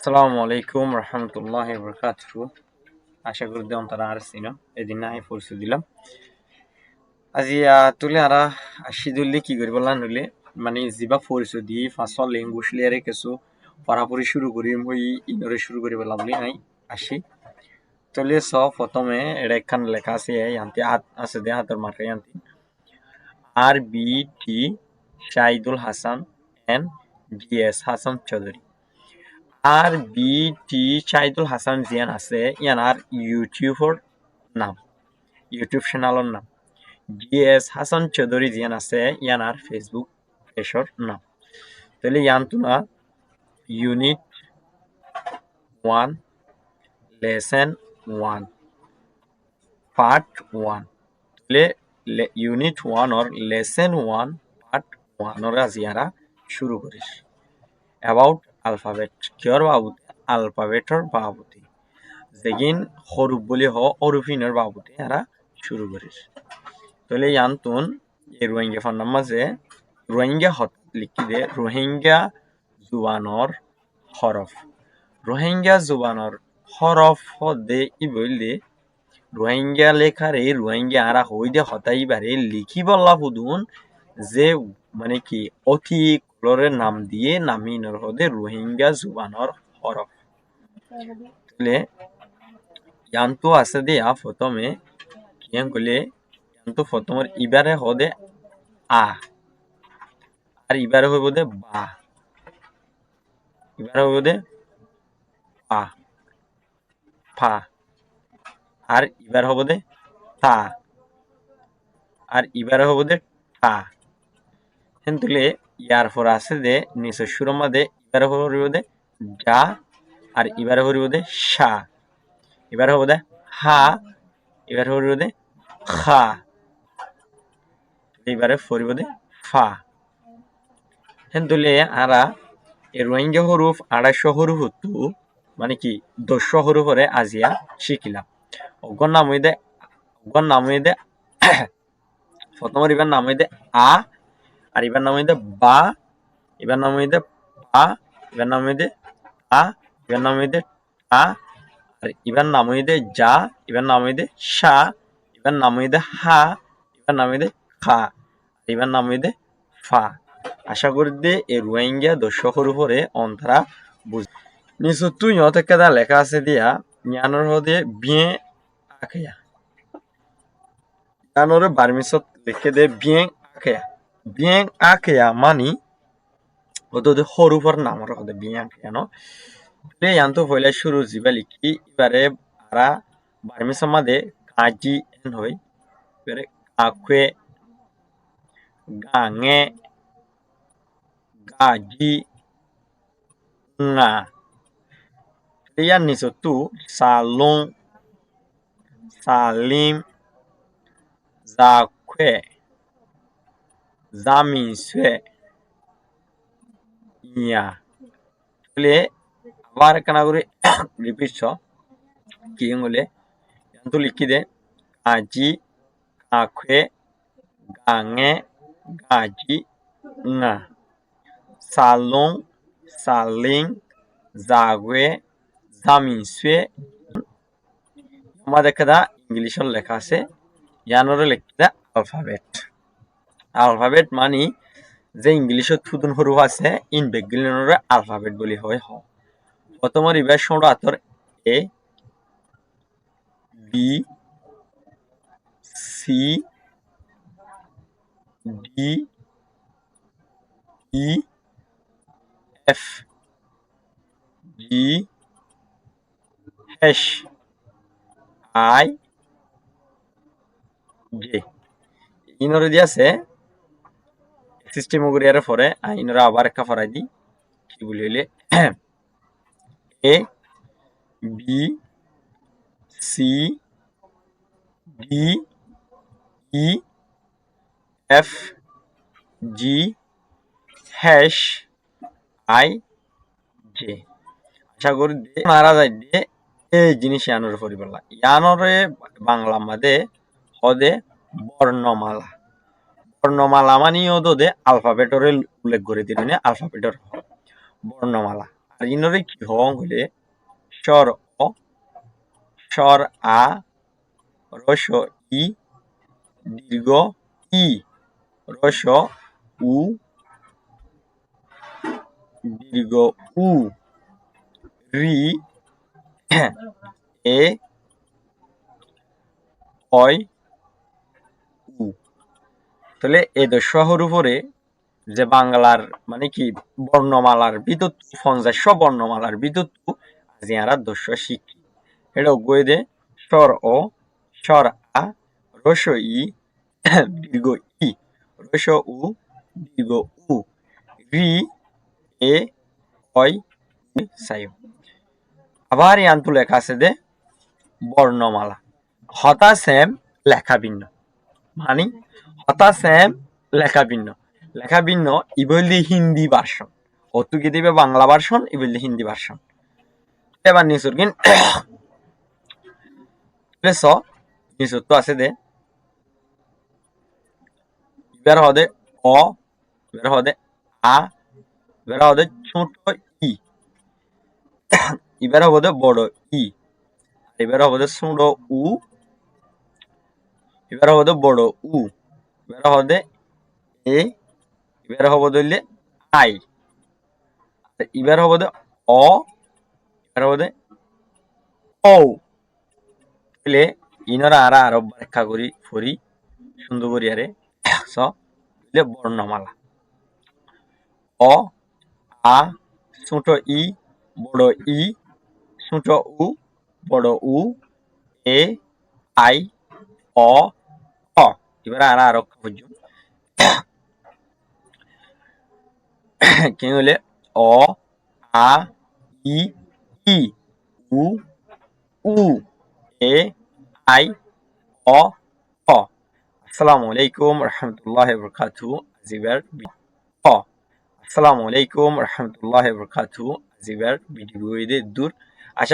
আসসালামু আলাইকুম রহমতুল্লাহি বরকাতুহু। আশা করি দেন তারা আর সিনো এদিন না পরিচয় দিলাম আজি তুলে আরা আসিদুল্লি কি করি বললাম হলে মানে যিবা পরিচয় দি ফাঁসল ল্যাঙ্গুয়েজ লিয়ারে কিছু পড়াপড়ি শুরু করি মই ইনরে শুরু করি বললাম নাই আসি তলে প্রথমে এটা একখান লেখা আছে আনতে হাত আছে দে হাতের মাথায় আনতে RBT Shahidul Hasan and DS Hasan Chowdhury. RBT Shahidul Hasan জিয়ান আছে ইয়ানার ইউটিউবৰ নাম, ইউটিউব চেনেলৰ নাম। DS হাসান চৌধুরী জিয়ান আছে ইয়ানার ফেসবুক পেজৰ নাম। তাহলে ইয়ান তোনা ইউনিট 1 লেসন 1 পার্ট 1 তাহলে ইউনিট 1 or লেসন 1 পার্ট 1 ওরা জিয়ারা শুরু করিস about alphabet কিয়র বাবুতে alphabetৰ বাবুতে যেগিন হরুফ বলি হরুফিনের বাবুতে এরা শুরু করিস। তাহলে ইয়ান্তুন এই রোহিঙ্গা ফান্নার মাঝে রোহিঙ্গা হত লিখি দে রোহিঙ্গা জুবানর হরফ। রোহিঙ্গা জুবানর হরফ দে ই বললে রোহিঙ্গা লেখার এই রোহিঙ্গা আরা হই দে হতাই বারে লিখি বললা ফুদুন যে মানে কি অতি কলরের নাম দিয়ে নামিনর হদে রোহিঙ্গা জুবানর হরফ। তাহলে ইয়ান্তু আছে দিয়া প্রথমে কিয়ান কইলে ইয়ান্তু প্রথমের ইবারে হদে আ আর ইবারে হইব দে বা, ইবারে হইব দে পা ফা আর ইবার হব দে তা আর ইবারে হব দে টা। হেন্তুলে ইয়ার পর আছে দে নিচের সুরের মধ্যে ইবারে হইব দে ডা আর ইবারে হইব দে সা, এবারে হব দে হা, এবারে হইব দে খা, এবারে ফরিব দে ফা। হেন্তুলে আরা এই রোহিঙ্গা হরুফ 250 হরুফ হতো মানে কি 200 হরুফরে আজিয়া শিখিলাম। অগর নাম হইদে প্রথমের ইবার নাম হইদে আ আর ইবার নাম হইদে বা, এবার নাম হইদে পা, এবার নাম হইদে আ, এবার নাম হইদে টা, আর এবার নাম হইদে যা, এবার নাম হইদে সা, এবার নাম হইদে হা, এবার নাম হইদে খা, এবার নাম হইদে ফা। আশা করি দে এই রোহিঙ্গা 200 হরুফরে অন্তরা বুঝ নিচু তুই কেদা লেখা আছে দিয়া জ্ঞানের হদে বিয়ে আখেয়া জ্ঞানরে বার্মিছত লিখে দে বিয়ে আখেয়া মানি ওদের হরুফর নামর হদে বিয়ে আখেয়া ন তে ইয়ান্ত পয়লা শুরু জিবা লিখি এবারে আরা বার্মিছত মাদে কাজি এন হই এবারে কাকুয়ে গাঙে গাজি nga ইয়ার নিচে তু সালং সালিম জাখে জামিনসে ইয়া। তাহলে আবার কেনা করে রিপিট কি হলে তো লিখি দে কাজি কাখে গাঙে গাজি nga সালং সালিং জাগwe জামিনসে। আমাদের কেদা ইংলিশের লেখা আছে ইয়ানরে লিখতে দে আলফাবেট। আলফাবেট মানি যে ইংলিশত থুদুন হরুফ আছে ইন বেগিলনরে আলফাবেট বলি হয় প্রথমের ইবার সৌর আতর A B C D E F G H I J. ইনরে দিয়ে আছে সিস্টেম ওগুলিয়ার পরে ইনরা আবার একটা ফরাই দি কি বলি হইলে A B C D E F G H I J. আশা করি নারা যাই দিয়ে এই জিনিস ইয়ানোর পরিবলা ইয়ানোরে বাংলা মাদে হদে বর্ণমালা। বর্ণমালা মানি দে আলফাবেটরে উল্লেখ করে দিলেন আলফাবেটর বর্ণমালা। আর ইনরে কি হং হলে স্বর অ, স্বর আ, রস ই, দীর্ঘ ই, রস উ, দীর্ঘ উ, রি, এ, অয়, উ। তাহলে এই ১০ উপরে যে বাংলার মানে কি বর্ণমালার বিদ্যুৎ ৫০ বর্ণমালার বিদ্যুৎ আজি আর ১০ শিখি এটা গই দে স্বর অ, স্বর আ, রস ই, দীর্ঘ ই, রস উ, দীর্ঘ উ, রি, এ, অয়, সাই। আবার ইয়ান্তু লেখা আছে দে বর্ণমালা হতা সেম লেখা ভিন্ন মানে হতা সেম লেখা ভিন্ন লেখা ভিন্ন ইবলি হিন্দি ভার্সন অতুকে দিবে বাংলা ভার্সন ইবলি হিন্দি ভার্সন এবার নিচুর কিন স নিচুর তো আছে দে এবার হদে অ এবার হদে আ এবার হদে ছোট ই এবার হবদে বড় ই এবার হবদে ছোট উ এবার হবদে বড় উ এবার হদে এ এবার হবদে হইলে আই এবার হবদে অ এবার হবদে ও তাহলে ইনরা আরো ব্যাখ্যা করি ফরি সুন্দর করি আরে স বর্ণমালা অ আ ছোট ই বড় ই ছোট উ বড় উ এ আই অ অ এবার আরো পর্যন্ত কি হলে অ আ ই ই উ উ এ আই অ অ আসসালামু আলাইকুম রহমতুল্লাহি ওয়া বারাকাতুহু আজিবার অ আসসালামু আলাইকুম রহমতুল্লাহি ওয়া বারাকাতুহু আজিবার ভিডিও দূর